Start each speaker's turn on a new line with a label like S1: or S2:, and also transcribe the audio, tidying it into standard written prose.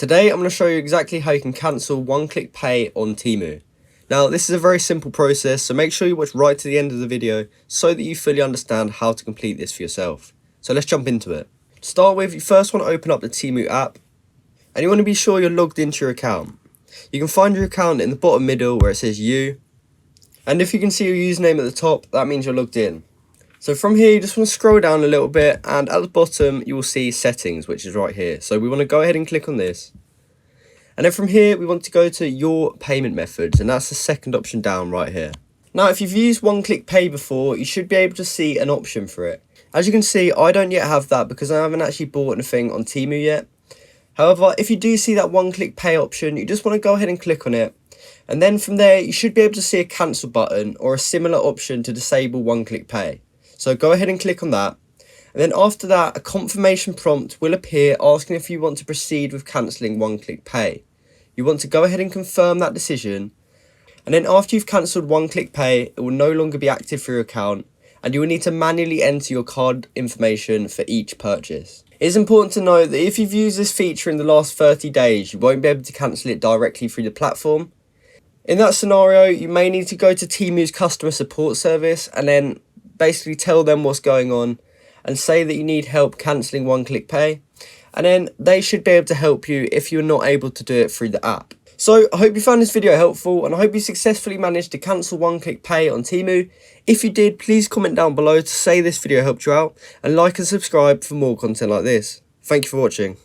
S1: Today I'm going to show you exactly how you can cancel one-click pay on Temu. Now this is a very simple process, so make sure you watch right to the end of the video so that you fully understand how to complete this for yourself. So let's jump into it. To start with, you first want to open up the Temu app and you want to be sure you're logged into your account. You can find your account in the bottom middle where it says you, and if you can see your username at the top, that means you're logged in. So from here, you just want to scroll down a little bit, and at the bottom, you will see settings, which is right here. So we want to go ahead and click on this. And then from here, we want to go to your payment methods, and that's the second option down right here. Now, if you've used one-click pay before, you should be able to see an option for it. As you can see, I don't yet have that because I haven't actually bought anything on Temu yet. However, if you do see that one-click pay option, you just want to go ahead and click on it. And then from there, you should be able to see a cancel button or a similar option to disable one-click pay. So go ahead and click on that. And then after that, a confirmation prompt will appear asking if you want to proceed with cancelling one-click pay. You want to go ahead and confirm that decision. And then after you've cancelled one-click pay, it will no longer be active for your account, and you will need to manually enter your card information for each purchase. It is important to note that if you've used this feature in the last 30 days, you won't be able to cancel it directly through the platform. In that scenario, you may need to go to Temu's customer support service and then basically tell them what's going on and say that you need help cancelling one-click pay, and then they should be able to help you if you're not able to do it through the app. So I hope you found this video helpful, and I hope you successfully managed to cancel one-click pay on Temu. If you did, please comment down below to say this video helped you out, and like and subscribe for more content like this. Thank you for watching.